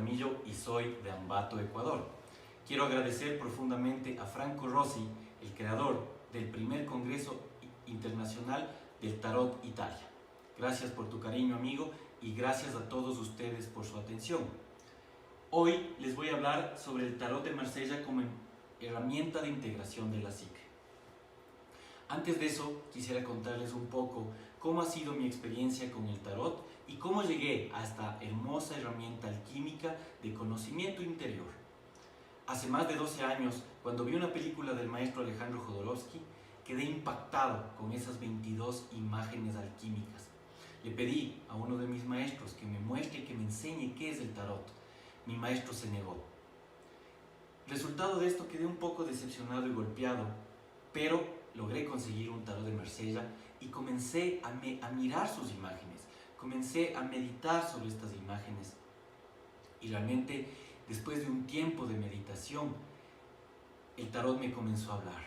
Jaramillo y soy de Ambato, Ecuador. Quiero agradecer profundamente a Franco Rossi, el creador del primer Congreso Internacional del Tarot Italia. Gracias por tu cariño, amigo, y gracias a todos ustedes por su atención. Hoy les voy a hablar sobre el Tarot de Marsella como herramienta de integración de la psique. Antes de eso, quisiera contarles un poco cómo ha sido mi experiencia con el tarot y cómo llegué a esta hermosa herramienta alquímica de conocimiento interior. Hace más de 12 años, cuando vi una película del maestro Alejandro Jodorowsky, quedé impactado con esas 22 imágenes alquímicas. Le pedí a uno de mis maestros que me muestre y que me enseñe qué es el tarot. Mi maestro se negó. Resultado de esto, quedé un poco decepcionado y golpeado, pero logré conseguir un tarot de Marsella y comencé a mirar sus imágenes, comencé a meditar sobre estas imágenes y realmente después de un tiempo de meditación el tarot me comenzó a hablar.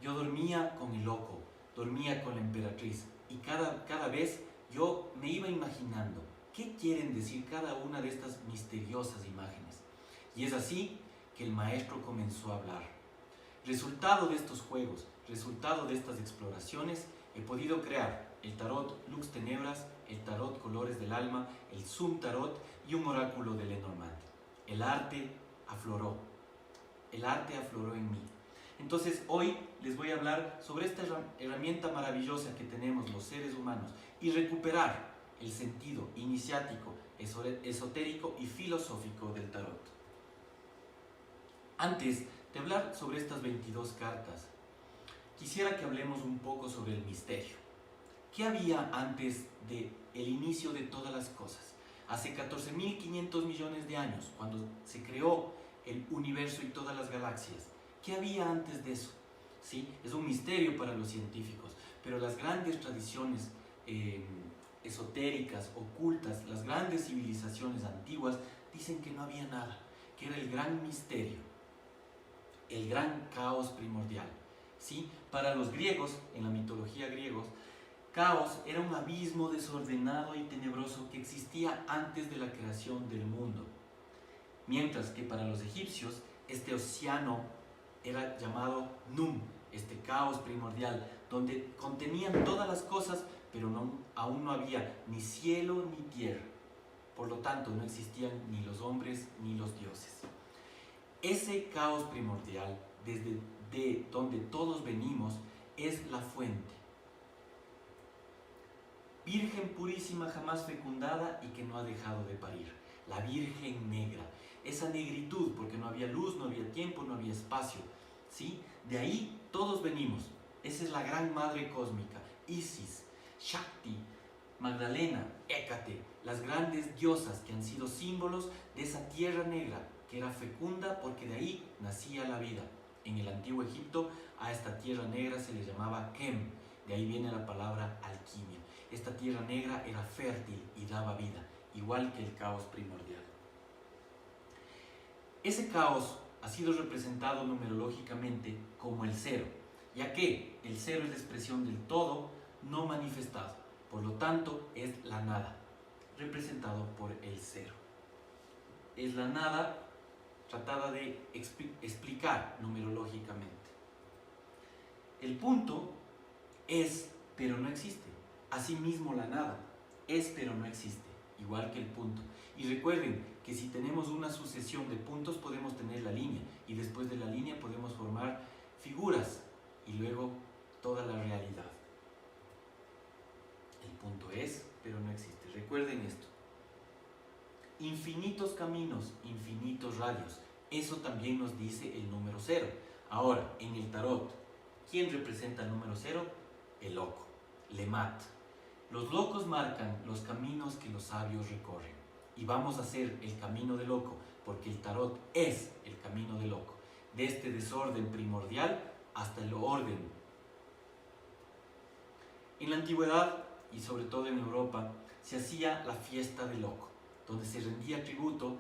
Yo dormía con el loco, dormía con la emperatriz y cada vez yo me iba imaginando qué quieren decir cada una de estas misteriosas imágenes, y es así que el maestro comenzó a hablar. Resultado de estos juegos, resultado de estas exploraciones, he podido crear el tarot Lux Tenebras, el tarot Colores del Alma, el Zoom Tarot y un oráculo de Lenormand. El arte afloró en mí. Entonces hoy les voy a hablar sobre esta herramienta maravillosa que tenemos los seres humanos y recuperar el sentido iniciático, esotérico y filosófico del tarot. Antes de hablar sobre estas 22 cartas, quisiera que hablemos un poco sobre el misterio. ¿Qué había antes del inicio de todas las cosas? Hace 14.500 millones de años, cuando se creó el universo y todas las galaxias. ¿Qué había antes de eso? ¿Sí? Es un misterio para los científicos, pero las grandes tradiciones esotéricas, ocultas, las grandes civilizaciones antiguas dicen que no había nada, que era el gran misterio, el gran caos primordial. ¿Sí? Para los griegos, en la mitología griega, caos era un abismo desordenado y tenebroso que existía antes de la creación del mundo. Mientras que para los egipcios, este océano era llamado Num, este caos primordial, donde contenían todas las cosas, pero aún no había ni cielo ni tierra. Por lo tanto, no existían ni los hombres ni los dioses. Ese caos primordial, desde donde todos venimos, es la fuente. Virgen purísima, jamás fecundada y que no ha dejado de parir. La Virgen negra. Esa negritud, porque no había luz, no había tiempo, no había espacio. ¿Sí? De ahí todos venimos. Esa es la gran madre cósmica. Isis, Shakti, Magdalena, Hécate, las grandes diosas que han sido símbolos de esa tierra negra, que era fecunda porque de ahí nacía la vida. En el antiguo Egipto a esta tierra negra se le llamaba Kem, de ahí viene la palabra alquimia. Esta tierra negra era fértil y daba vida, igual que el caos primordial. Ese caos ha sido representado numerológicamente como el cero, ya que el cero es la expresión del todo no manifestado, por lo tanto es la nada, representado por el cero. Es la nada tratada de explicar numerológicamente. El punto es, pero no existe. Asimismo la nada es, pero no existe, igual que el punto. Y recuerden que si tenemos una sucesión de puntos podemos tener la línea, y después de la línea podemos formar figuras y luego toda la realidad. El punto es, pero no existe. Recuerden esto. Infinitos caminos, infinitos radios. Eso también nos dice el número 0. Ahora, en el tarot, ¿quién representa el número 0? El loco, Lemat. Los locos marcan los caminos que los sabios recorren. Y vamos a hacer el camino del loco, porque el tarot es el camino del loco. De este desorden primordial hasta el orden. En la antigüedad, y sobre todo en Europa, se hacía la fiesta del loco, donde se rendía tributo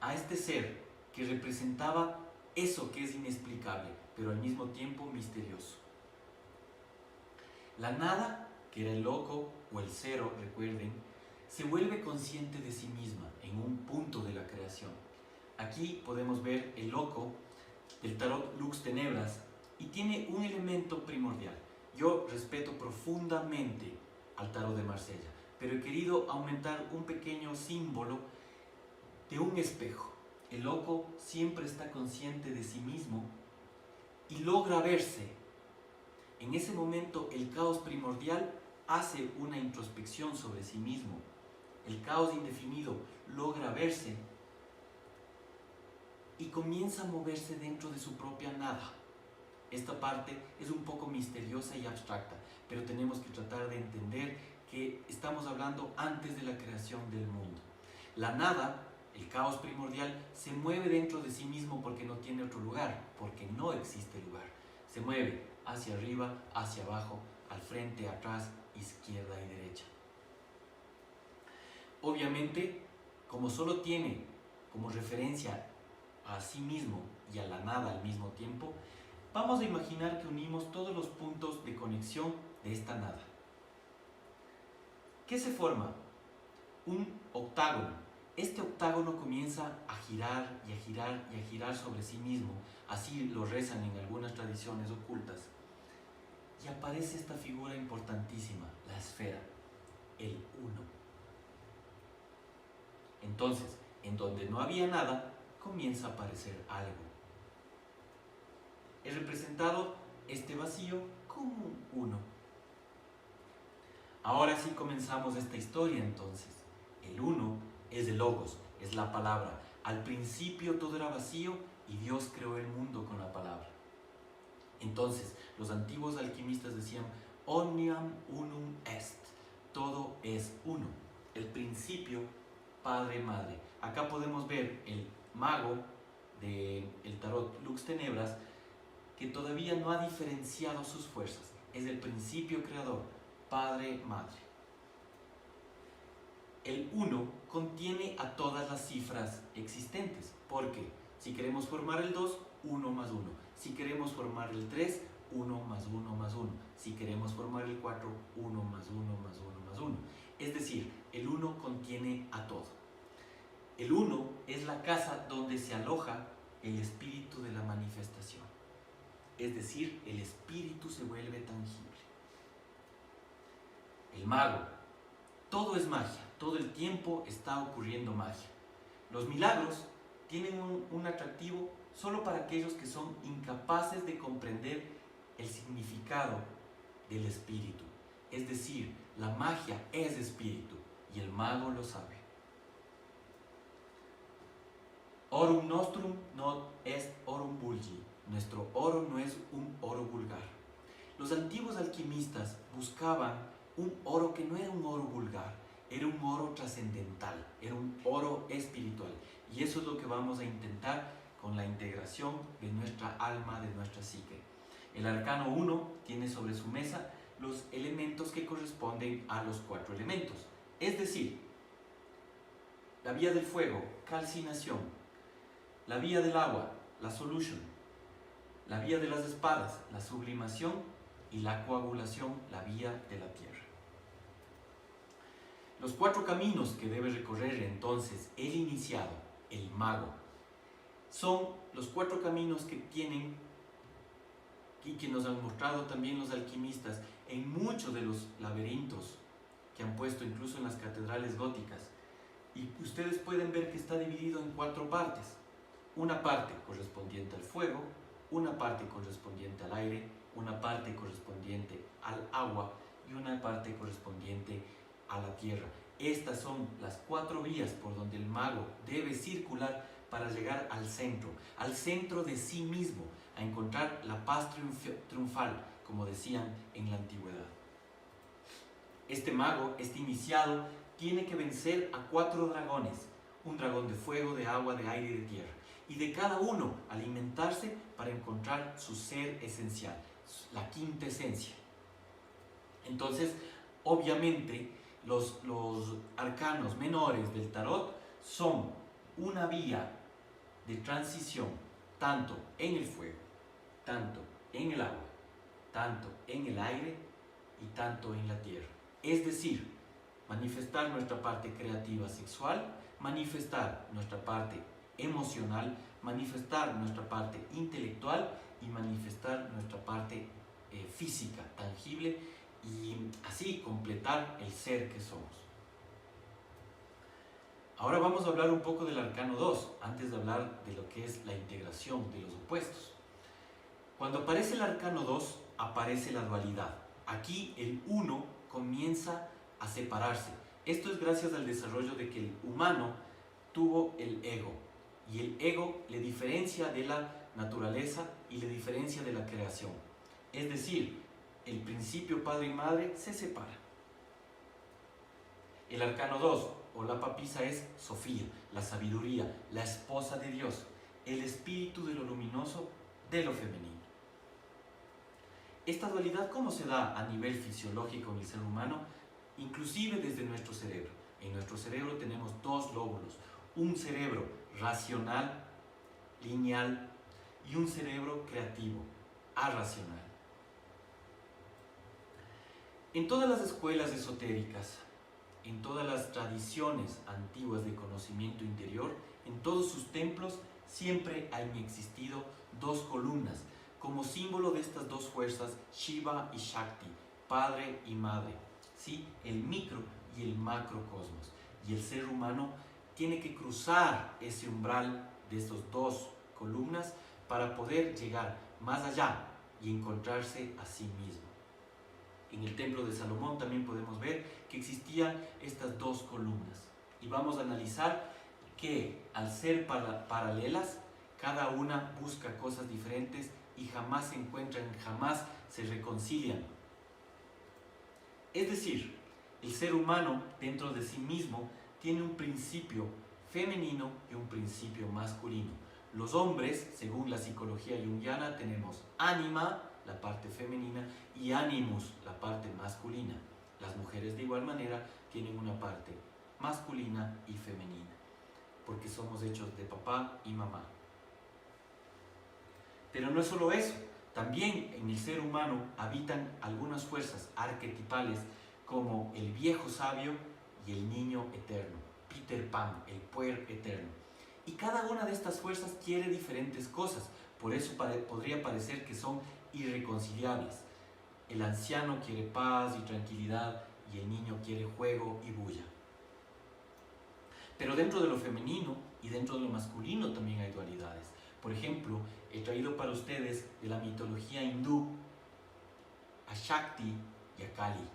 a este ser que representaba eso que es inexplicable, pero al mismo tiempo misterioso. La nada, que era el loco o el cero, recuerden, se vuelve consciente de sí misma en un punto Aquí podemos ver el loco del tarot Lux Tenebras y tiene un elemento primordial. Yo respeto profundamente al tarot de Marsella, pero he querido aumentar un pequeño símbolo de un espejo. El loco siempre está consciente de sí mismo y logra verse. En ese momento el caos primordial hace una introspección sobre sí mismo. El caos indefinido logra verse y comienza a moverse dentro de su propia nada. Esta parte es un poco misteriosa y abstracta, pero tenemos que tratar de entender que estamos hablando antes de la creación del mundo. La nada, el caos primordial, se mueve dentro de sí mismo porque no tiene otro lugar, porque no existe lugar. Se mueve hacia arriba, hacia abajo, al frente, atrás, izquierda y derecha. Obviamente, como solo tiene como referencia a sí mismo y a la nada al mismo tiempo, vamos a imaginar que unimos todos los puntos de conexión de esta nada. ¿Qué se forma? Un octágono. Este octágono comienza a girar y a girar y a girar sobre sí mismo, así lo rezan en algunas tradiciones ocultas, y aparece esta figura importantísima, la esfera, el uno. Entonces, en donde no había nada, comienza a aparecer algo. He representado este vacío como un uno. Ahora sí comenzamos esta historia entonces. El uno es el logos, es la palabra. Al principio todo era vacío y Dios creó el mundo con la palabra. Entonces, los antiguos alquimistas decían, omnium unum est, todo es uno. El principio, padre, madre. Acá podemos ver el mago del tarot Lux Tenebras, que todavía no ha diferenciado sus fuerzas. Es el principio creador, padre, madre. El 1 contiene a todas las cifras existentes, porque si queremos formar el 2, 1 más 1. Si queremos formar el 3, 1 más 1 más 1. Si queremos formar el 4, 1 más 1 más 1 más 1. Es decir, el 1 contiene a todo. El 1 es la casa donde se aloja el espíritu de la manifestación. Es decir, el espíritu se vuelve tangible. El mago. Todo es magia. Todo el tiempo está ocurriendo magia. Los milagros tienen un atractivo solo para aquellos que son incapaces de comprender el significado del espíritu. Es decir, la magia es espíritu y el mago lo sabe. Orum nostrum non est orum vulgi. Nuestro oro no es un oro vulgar. Los antiguos alquimistas buscaban un oro que no era un oro vulgar, era un oro trascendental, era un oro espiritual. Y eso es lo que vamos a intentar con la integración de nuestra alma, de nuestra psique. El arcano 1 tiene sobre su mesa los elementos que corresponden a los 4 elementos. Es decir, la vía del fuego, calcinación; la vía del agua, la solution; la vía de las espadas, la sublimación; y la coagulación, la vía de la tierra. Los 4 caminos que debe recorrer entonces el iniciado, el mago, son los 4 caminos que tienen y que nos han mostrado también los alquimistas en muchos de los laberintos que han puesto incluso en las catedrales góticas. Y ustedes pueden ver que está dividido en 4 partes. Una parte correspondiente al fuego, una parte correspondiente al aire, una parte correspondiente al agua y una parte correspondiente a la tierra. Estas son las 4 vías por donde el mago debe circular para llegar al centro de sí mismo, a encontrar la paz triunfal, como decían en la antigüedad. Este mago, este iniciado, tiene que vencer a 4 dragones, un dragón de fuego, de agua, de aire y de tierra, y de cada uno alimentarse para encontrar su ser esencial, la quinta esencia. Entonces, obviamente, los arcanos menores del tarot son una vía de transición, tanto en el fuego, tanto en el agua, tanto en el aire y tanto en la tierra. Es decir, manifestar nuestra parte creativa sexual, manifestar nuestra parte emocional, manifestar nuestra parte intelectual y manifestar nuestra parte física, tangible, y así completar el ser que somos. Ahora vamos a hablar un poco del arcano 2, antes de hablar de lo que es la integración de los opuestos. Cuando aparece el arcano 2, aparece la dualidad. Aquí el uno comienza a separarse. Esto es gracias al desarrollo de que el humano tuvo el ego. Y el ego le diferencia de la naturaleza y le diferencia de la creación. Es decir, el principio padre y madre se separa. El arcano 2 o la papisa es Sofía, la sabiduría, la esposa de Dios, el espíritu de lo luminoso, de lo femenino. Esta dualidad, ¿cómo se da a nivel fisiológico en el ser humano? Inclusive desde nuestro cerebro. En nuestro cerebro tenemos dos lóbulos, un cerebro racional, lineal, y un cerebro creativo, arracional. En todas las escuelas esotéricas, en todas las tradiciones antiguas de conocimiento interior, en todos sus templos, siempre han existido dos columnas, como símbolo de estas dos fuerzas, Shiva y Shakti, padre y madre, ¿sí? El micro y el macrocosmos. Y el ser humano tiene que cruzar ese umbral de estas dos columnas para poder llegar más allá y encontrarse a sí mismo. En el templo de Salomón también podemos ver que existían estas dos columnas. Y vamos a analizar que al ser paralelas, cada una busca cosas diferentes y jamás se encuentran, jamás se reconcilian. Es decir, el ser humano dentro de sí mismo tiene un principio femenino y un principio masculino. Los hombres, según la psicología junguiana, tenemos ánima, la parte femenina, y animus, la parte masculina. Las mujeres de igual manera tienen una parte masculina y femenina, porque somos hechos de papá y mamá. Pero no es solo eso, también en el ser humano habitan algunas fuerzas arquetipales como el viejo sabio y el niño eterno, Peter Pan, el puer eterno. Y cada una de estas fuerzas quiere diferentes cosas, por eso podría parecer que son irreconciliables. El anciano quiere paz y tranquilidad y el niño quiere juego y bulla. Pero dentro de lo femenino y dentro de lo masculino también hay dualidades. Por ejemplo, he traído para ustedes de la mitología hindú a Shakti y a Kali,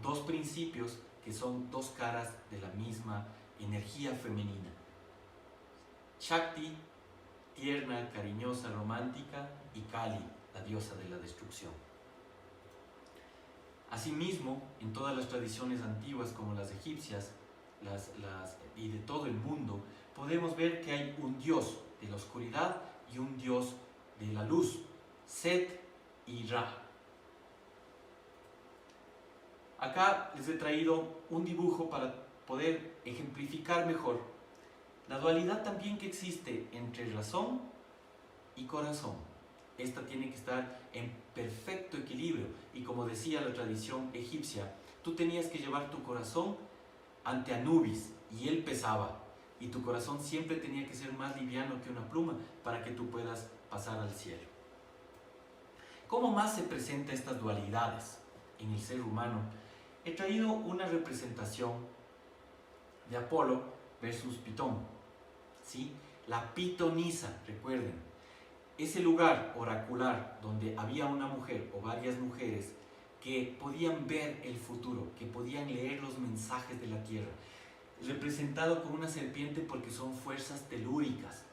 dos principios que son dos caras de la misma energía femenina. Shakti, tierna, cariñosa, romántica, y Kali, la diosa de la destrucción. Asimismo, en todas las tradiciones antiguas como las egipcias y de todo el mundo, podemos ver que hay un dios de la oscuridad y un dios de la luz, Set y Ra. Acá les he traído un dibujo para poder ejemplificar mejor la dualidad también que existe entre razón y corazón. Esta tiene que estar en perfecto equilibrio y como decía la tradición egipcia, tú tenías que llevar tu corazón ante Anubis y él pesaba y tu corazón siempre tenía que ser más liviano que una pluma para que tú puedas pasar al cielo. ¿Cómo más se presentan estas dualidades en el ser humano? He traído una representación de Apolo versus Pitón, ¿sí? La pitonisa, recuerden, ese lugar oracular donde había una mujer o varias mujeres que podían ver el futuro, que podían leer los mensajes de la tierra, representado con una serpiente porque son fuerzas telúricas,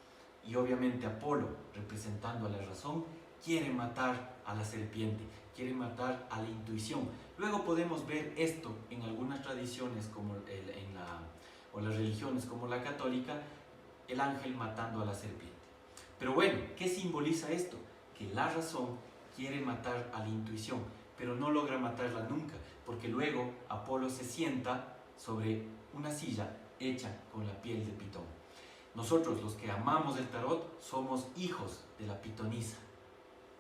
y obviamente Apolo, representando a la razón, quiere matar a la serpiente, quiere matar a la intuición. Luego podemos ver esto en algunas tradiciones como o las religiones como la católica, el ángel matando a la serpiente. Pero bueno, ¿qué simboliza esto? Que la razón quiere matar a la intuición, pero no logra matarla nunca, porque luego Apolo se sienta sobre una silla hecha con la piel de pitón. Nosotros, los que amamos el tarot, somos hijos de la pitonisa,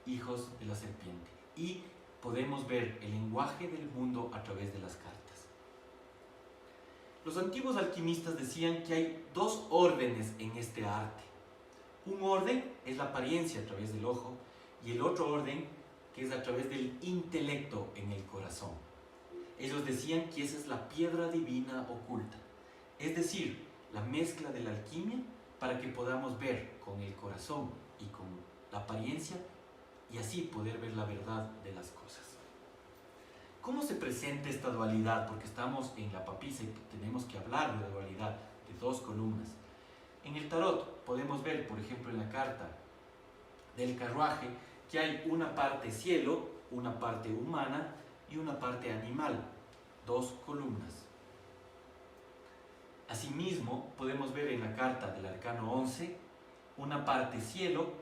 hijos de la serpiente, y podemos ver el lenguaje del mundo a través de las cartas. Los antiguos alquimistas decían que hay dos órdenes en este arte. Un orden es la apariencia a través del ojo y el otro orden que es a través del intelecto en el corazón. Ellos decían que esa es la piedra divina oculta, es decir, la mezcla de la alquimia para que podamos ver con el corazón y con la apariencia y así poder ver la verdad de las cosas. ¿Cómo se presenta esta dualidad? Porque estamos en la papisa y tenemos que hablar de la dualidad de dos columnas. En el tarot podemos ver, por ejemplo, en la carta del carruaje, que hay una parte cielo, una parte humana y una parte animal, dos columnas. Asimismo, podemos ver en la carta del arcano 11 una parte cielo,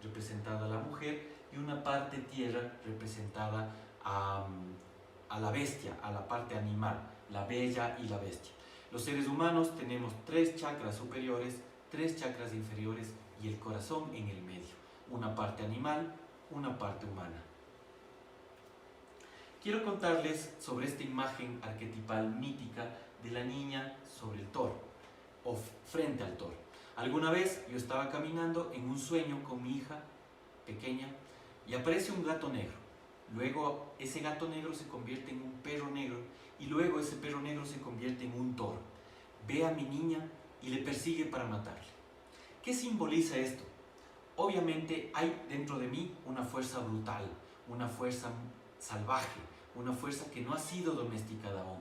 representada a la mujer, y una parte tierra, representada a la bestia, a la parte animal, la bella y la bestia. Los seres humanos tenemos 3 chakras superiores, 3 chakras inferiores y el corazón en el medio. Una parte animal, una parte humana. Quiero contarles sobre esta imagen arquetipal mítica de la niña sobre el toro, o frente al toro. Alguna vez yo estaba caminando en un sueño con mi hija pequeña y aparece un gato negro. Luego ese gato negro se convierte en un perro negro y luego ese perro negro se convierte en un toro. Ve a mi niña y le persigue para matarle. ¿Qué simboliza esto? Obviamente hay dentro de mí una fuerza brutal, una fuerza salvaje, una fuerza que no ha sido domesticada aún,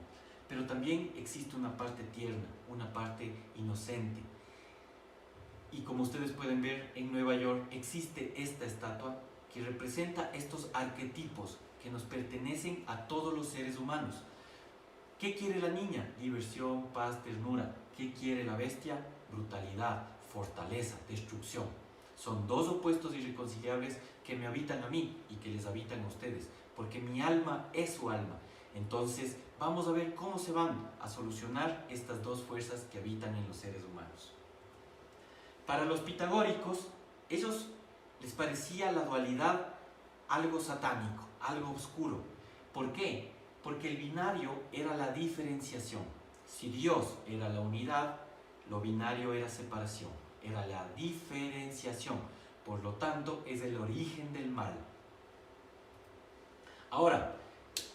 pero también existe una parte tierna, una parte inocente. Y como ustedes pueden ver, en Nueva York existe esta estatua que representa estos arquetipos que nos pertenecen a todos los seres humanos. ¿Qué quiere la niña? Diversión, paz, ternura. ¿Qué quiere la bestia? Brutalidad, fortaleza, destrucción. Son dos opuestos irreconciliables que me habitan a mí y que les habitan a ustedes, porque mi alma es su alma. Entonces, vamos a ver cómo se van a solucionar estas dos fuerzas que habitan en los seres humanos. Para los pitagóricos, ellos les parecía la dualidad algo satánico, algo oscuro. ¿Por qué? Porque el binario era la diferenciación. Si Dios era la unidad, lo binario era separación, era la diferenciación. Por lo tanto, es el origen del mal. Ahora,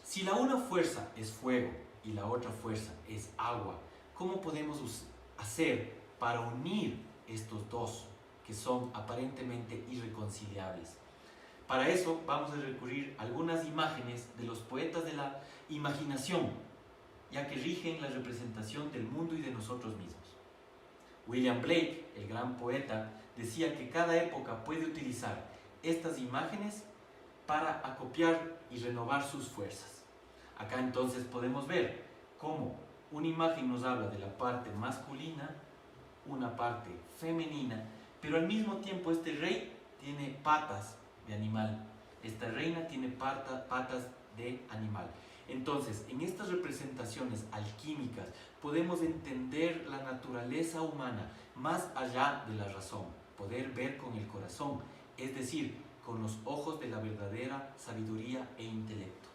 si la una fuerza es fuego y la otra fuerza es agua, ¿cómo podemos hacer para unir estos dos que son aparentemente irreconciliables? Para eso vamos a recurrir a algunas imágenes de los poetas de la imaginación, ya que rigen la representación del mundo y de nosotros mismos. William Blake, el gran poeta, decía que cada época puede utilizar estas imágenes para acopiar y renovar sus fuerzas. Acá entonces podemos ver cómo una imagen nos habla de la parte masculina, una parte femenina, pero al mismo tiempo este rey tiene patas de animal, esta reina tiene patas de animal. Entonces, en estas representaciones alquímicas podemos entender la naturaleza humana más allá de la razón, poder ver con el corazón, es decir, con los ojos de la verdadera sabiduría e intelecto.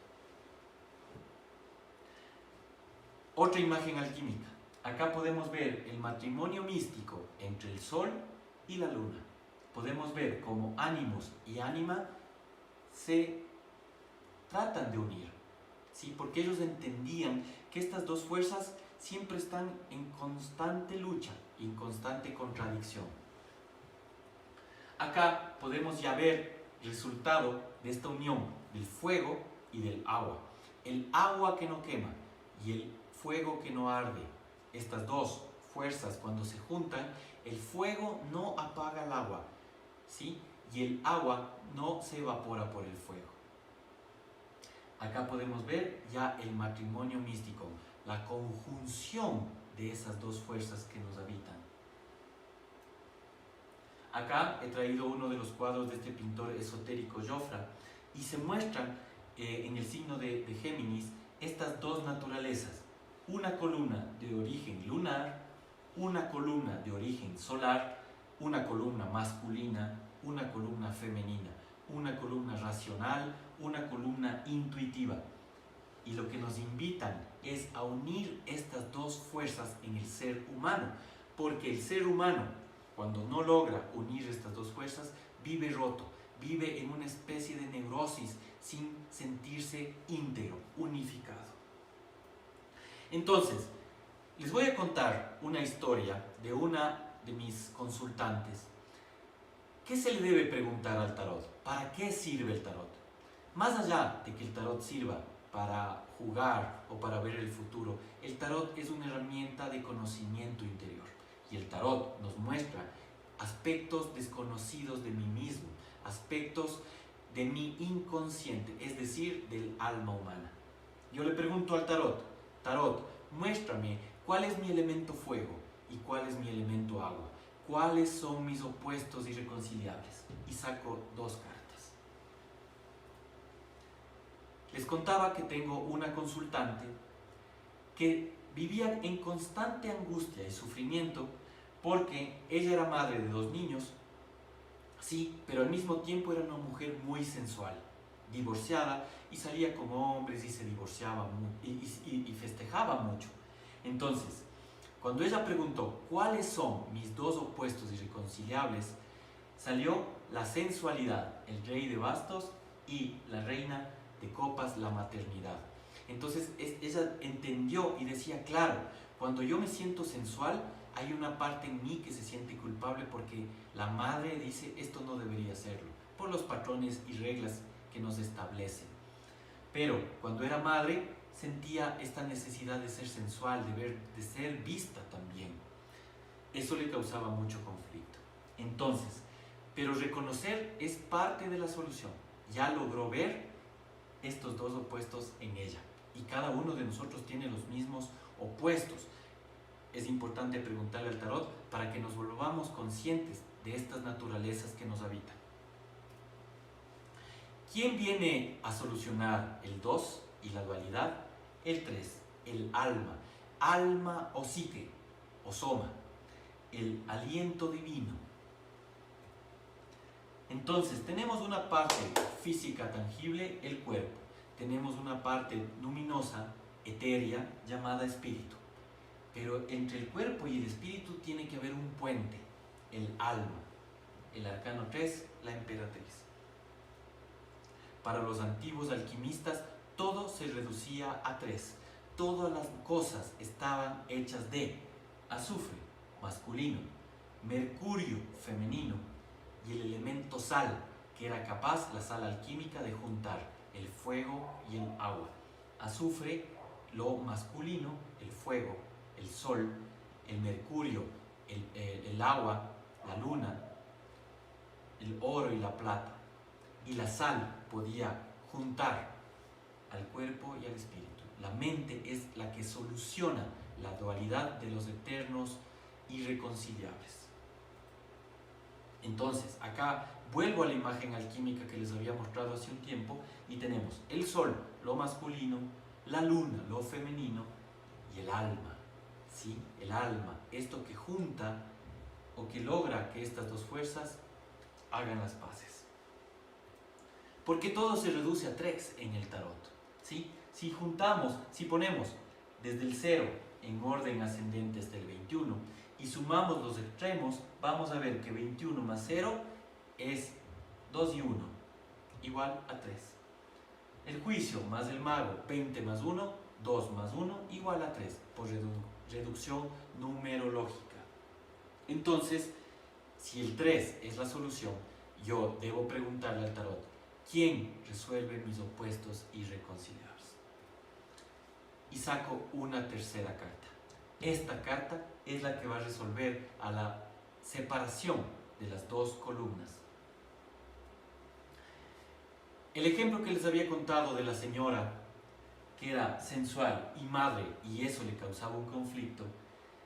Otra imagen alquímica. Acá podemos ver el matrimonio místico entre el sol y la luna. Podemos ver cómo ánimos y ánima se tratan de unir, ¿sí? Porque ellos entendían que estas dos fuerzas siempre están en constante lucha, en constante contradicción. Acá podemos ya ver el resultado de esta unión del fuego y del agua. El agua que no quema y el fuego que no arde. Estas dos fuerzas cuando se juntan, el fuego no apaga el agua, ¿sí? Y el agua no se evapora por el fuego. Acá podemos ver ya el matrimonio místico, la conjunción de esas dos fuerzas que nos habitan. Acá he traído uno de los cuadros de este pintor esotérico Jofra y se muestran en el signo de Géminis estas dos naturalezas. Una columna de origen lunar, una columna de origen solar, una columna masculina, una columna femenina, una columna racional, una columna intuitiva. Y lo que nos invitan es a unir estas dos fuerzas en el ser humano, porque el ser humano cuando no logra unir estas dos fuerzas, vive roto, vive en una especie de neurosis sin sentirse íntegro, unificado. Entonces, les voy a contar una historia de una de mis consultantes. ¿Qué se le debe preguntar al tarot? ¿Para qué sirve el tarot? Más allá de que el tarot sirva para jugar o para ver el futuro, el tarot es una herramienta de conocimiento interior. Y el tarot nos muestra aspectos desconocidos de mí mismo, aspectos de mi inconsciente, es decir, del alma humana. Yo le pregunto al tarot, tarot, muéstrame cuál es mi elemento fuego y cuál es mi elemento agua, cuáles son mis opuestos irreconciliables, y saco dos cartas. Les contaba que tengo una consultante que vivía en constante angustia y sufrimiento porque ella era madre de 2 niños, sí, pero al mismo tiempo era una mujer muy sensual, divorciada, y salía con hombres y se divorciaba y festejaba mucho. Entonces, cuando ella preguntó cuáles son mis 2 opuestos irreconciliables, salió la sensualidad, el rey de bastos, y la reina de copas, la maternidad. Entonces ella entendió y decía, claro, cuando yo me siento sensual, hay una parte en mí que se siente culpable porque la madre dice, esto no debería serlo, por los patrones y reglas que nos establecen. Pero cuando era madre, sentía esta necesidad de ser sensual, de ser vista también. Eso le causaba mucho conflicto. Entonces, pero reconocer es parte de la solución. Ya logró ver estos 2 opuestos en ella. Y cada uno de nosotros tiene los mismos opuestos. Es importante preguntarle al tarot para que nos volvamos conscientes de estas naturalezas que nos habitan. ¿Quién viene a solucionar el 2 y la dualidad? El 3, el alma. Alma o psique, o soma. El aliento divino. Entonces, tenemos una parte física tangible, el cuerpo. Tenemos una parte luminosa, etérea, llamada espíritu. Pero entre el cuerpo y el espíritu tiene que haber un puente, el alma. El arcano 3, la emperatriz. Para los antiguos alquimistas, todo se reducía a 3. Todas las cosas estaban hechas de azufre, masculino, mercurio, femenino, y el elemento sal, que era capaz, la sal alquímica, de juntar el fuego y el agua. Azufre, lo masculino, el fuego, el sol, el mercurio, el agua, la luna, el oro y la plata. Y la sal podía juntar al cuerpo y al espíritu. La mente es la que soluciona la dualidad de los eternos irreconciliables. Entonces, acá vuelvo a la imagen alquímica que les había mostrado hace un tiempo y tenemos el sol, lo masculino, la luna, lo femenino, y el alma, ¿sí? El alma, esto que junta o que logra que estas 2 fuerzas hagan las paces. Porque todo se reduce a 3 en el tarot, ¿sí? Si juntamos, si ponemos desde el 0 en orden ascendente hasta el 21 y sumamos los extremos, vamos a ver que 21 más 0 es 2 y 1, igual a 3. El juicio más el mago, 20 más 1, 2 más 1, igual a 3, por reducción numerológica. Entonces, si el 3 es la solución, yo debo preguntarle al tarot, ¿quién resuelve mis opuestos irreconciliables? Y saco una tercera carta. Esta carta es la que va a resolver a la separación de las 2 columnas. El ejemplo que les había contado de la señora que era sensual y madre y eso le causaba un conflicto,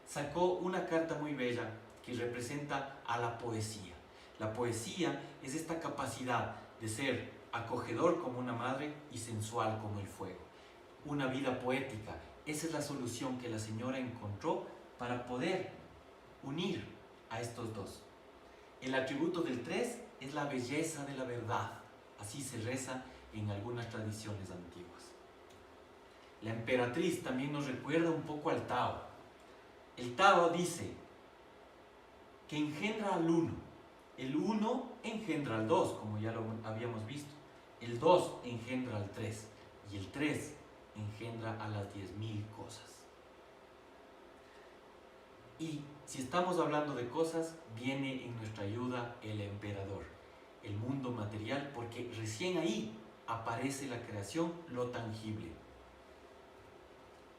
sacó una carta muy bella que representa a la poesía. La poesía es esta capacidad de ser acogedor como una madre y sensual como el fuego. Una vida poética. Esa es la solución que la señora encontró para poder unir a estos 2. El atributo del 3 es la belleza de la verdad. Así se reza en algunas tradiciones antiguas. La emperatriz también nos recuerda un poco al Tao. El Tao dice que engendra al 1. El 1 engendra al 2, como ya lo habíamos visto. El 2 engendra al 3 y el 3 engendra a las 10.000 cosas. Y si estamos hablando de cosas, viene en nuestra ayuda el emperador, el mundo material, porque recién ahí aparece la creación, lo tangible.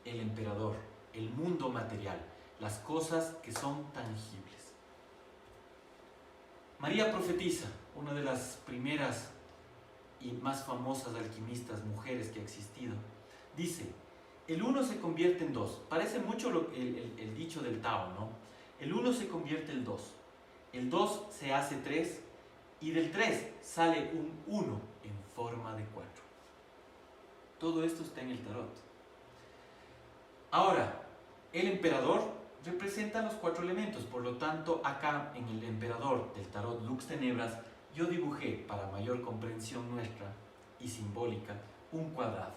El emperador, el mundo material, las cosas que son tangibles. María profetiza, una de las primeras y más famosas alquimistas mujeres que ha existido, dice: el 1 se convierte en 2. Parece mucho el dicho del Tao, ¿no? El 1 se convierte en 2. El 2 se hace 3 y del 3 sale un 1 en forma de 4. Todo esto está en el tarot. Ahora, el emperador representa los 4 elementos, por lo tanto, acá en el emperador del tarot Lux Tenebras, yo dibujé, para mayor comprensión nuestra y simbólica, un cuadrado.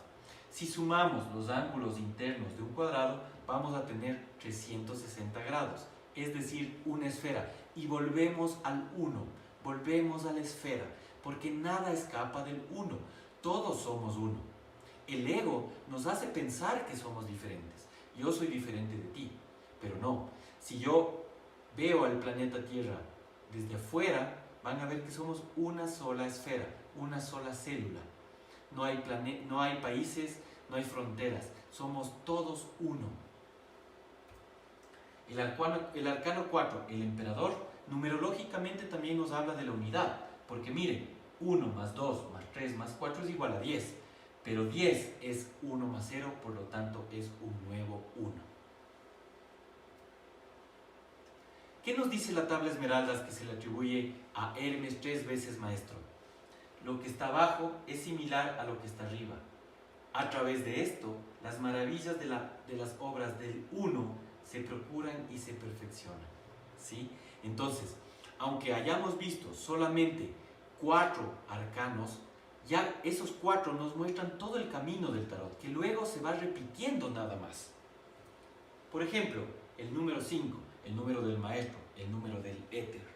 Si sumamos los ángulos internos de un cuadrado, vamos a tener 360 grados, es decir, una esfera. Y volvemos al 1, volvemos a la esfera, porque nada escapa del 1, todos somos 1. El ego nos hace pensar que somos diferentes. Yo soy diferente de ti, pero no. Si yo veo al planeta Tierra desde afuera, van a ver que somos una sola esfera, una sola célula. No hay países, no hay fronteras, somos todos uno. El arcano 4, el emperador, numerológicamente también nos habla de la unidad, porque miren, 1 más 2 más 3 más 4 es igual a 10, pero 10 es 1 más 0, por lo tanto es un nuevo 1. ¿Qué nos dice la tabla esmeraldas que se le atribuye a Hermes 3 veces maestro? Lo que está abajo es similar a lo que está arriba. A través de esto, las maravillas de las obras del 1 se procuran y se perfeccionan, ¿sí? Entonces, aunque hayamos visto solamente 4 arcanos, ya esos 4 nos muestran todo el camino del tarot, que luego se va repitiendo nada más. Por ejemplo, el número 5, el número del maestro, el número del éter,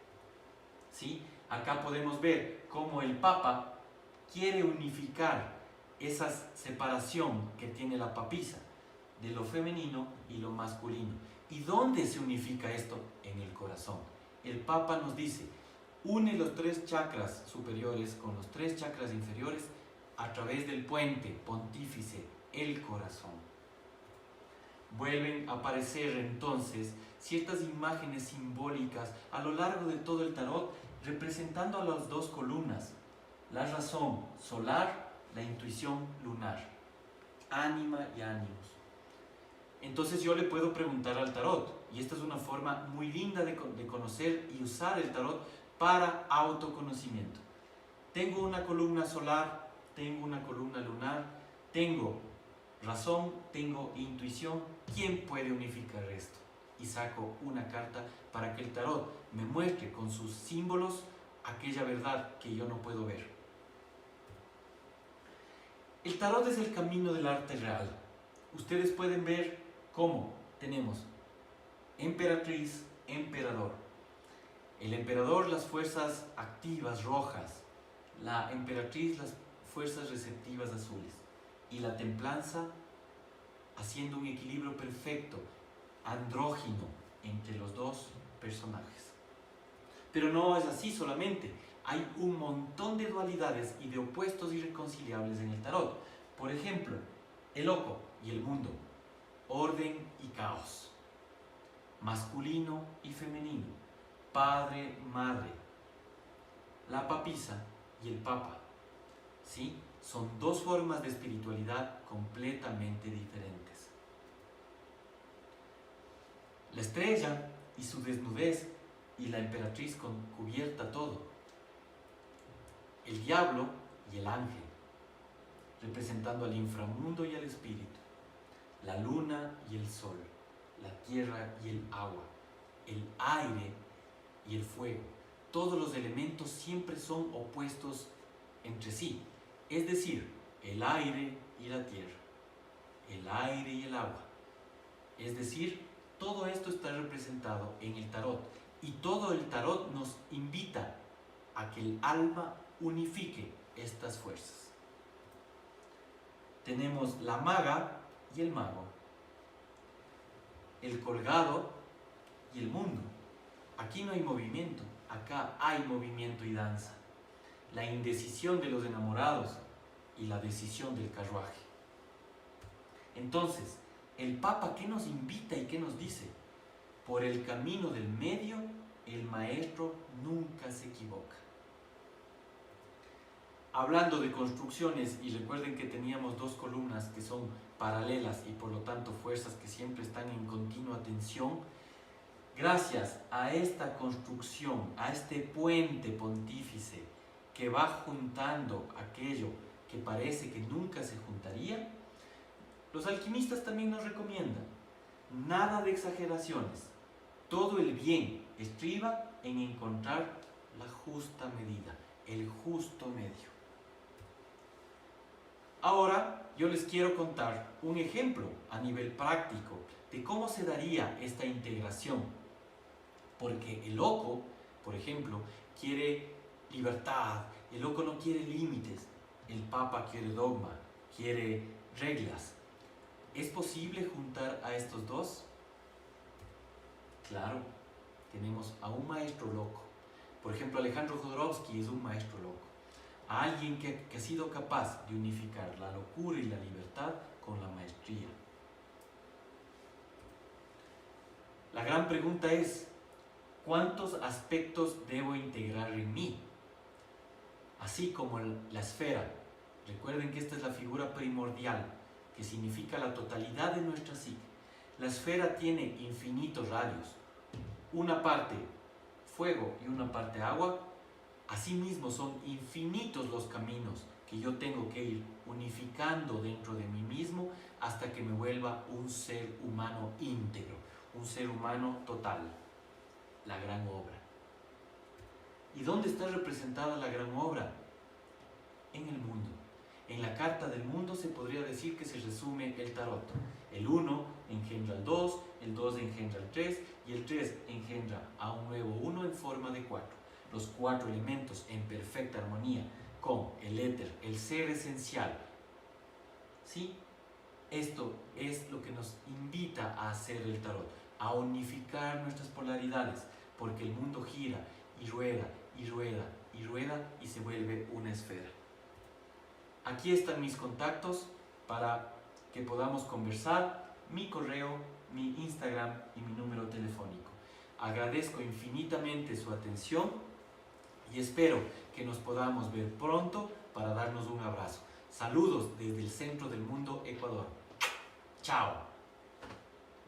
¿sí? Acá podemos ver cómo el Papa quiere unificar esa separación que tiene la papisa de lo femenino y lo masculino. ¿Y dónde se unifica esto? En el corazón. El Papa nos dice: une los 3 chakras superiores con los 3 chakras inferiores a través del puente pontífice, el corazón. Vuelven a aparecer entonces ciertas imágenes simbólicas a lo largo de todo el tarot, representando a las 2 columnas, la razón solar, la intuición lunar, ánima y ánimos. Entonces yo le puedo preguntar al tarot, y esta es una forma muy linda de conocer y usar el tarot para autoconocimiento. Tengo una columna solar, tengo una columna lunar, tengo razón, tengo intuición. ¿Quién puede unificar esto? Y saco una carta para que el tarot me muestre con sus símbolos aquella verdad que yo no puedo ver. El tarot es el camino del arte real. Ustedes pueden ver cómo tenemos emperatriz, emperador. El emperador, las fuerzas activas rojas. La emperatriz, las fuerzas receptivas azules. Y la templanza haciendo un equilibrio perfecto, andrógino, entre los 2 personajes. Pero no es así solamente. Hay un montón de dualidades y de opuestos irreconciliables en el tarot. Por ejemplo, el loco y el mundo, orden y caos, masculino y femenino, padre, madre, la papisa y el papa, ¿sí? Son 2 formas de espiritualidad completamente diferentes. La estrella y su desnudez y la emperatriz con cubierta todo. El diablo y el ángel, representando al inframundo y al espíritu. La luna y el sol, la tierra y el agua, el aire y el fuego. Todos los elementos siempre son opuestos entre sí. Es decir, el aire y la tierra, el aire y el agua. Es decir, todo esto está representado en el tarot Y todo el tarot nos invita a que el alma unifique estas fuerzas. Tenemos la maga y el mago, el colgado y el mundo. Aquí no hay movimiento, acá hay movimiento y danza. La indecisión de los enamorados y la decisión del carruaje. Entonces, el Papa, ¿qué nos invita y qué nos dice? Por el camino del medio, el maestro nunca se equivoca. Hablando de construcciones, y recuerden que teníamos dos columnas que son paralelas y por lo tanto fuerzas que siempre están en continua tensión, gracias a esta construcción, a este puente pontífice que va juntando aquello que parece que nunca se juntaría, los alquimistas también nos recomiendan nada de exageraciones. Todo el bien estriba en encontrar la justa medida, el justo medio. Ahora yo les quiero contar un ejemplo a nivel práctico de cómo se daría esta integración. Porque el loco, por ejemplo, quiere libertad, el loco no quiere límites, el Papa quiere dogma, quiere reglas. ¿Es posible juntar a estos dos? Claro, tenemos a un maestro loco. Por ejemplo, Alejandro Jodorowsky es un maestro loco. A alguien que ha sido capaz de unificar la locura y la libertad con la maestría. La gran pregunta es, ¿cuántos aspectos debo integrar en mí? Así como la esfera. Recuerden que esta es la figura primordial, que significa la totalidad de nuestra psique. La esfera tiene infinitos radios. Una parte fuego y una parte agua. Asimismo son infinitos los caminos que yo tengo que ir unificando dentro de mí mismo hasta que me vuelva un ser humano íntegro, un ser humano total. La gran obra. ¿Y dónde está representada la gran obra? En el mundo. En la carta del mundo se podría decir que se resume el tarot. El 1 engendra al 2, el 2 engendra al 3 y el 3 engendra a un nuevo 1 en forma de 4. Los 4 elementos en perfecta armonía con el éter, el ser esencial. ¿Sí? Esto es lo que nos invita a hacer el tarot, a unificar nuestras polaridades, porque el mundo gira y rueda y rueda y rueda y se vuelve una esfera. Aquí están mis contactos para que podamos conversar, mi correo, mi Instagram y mi número telefónico. Agradezco infinitamente su atención y espero que nos podamos ver pronto para darnos un abrazo. Saludos desde el centro del mundo, Ecuador. Chao.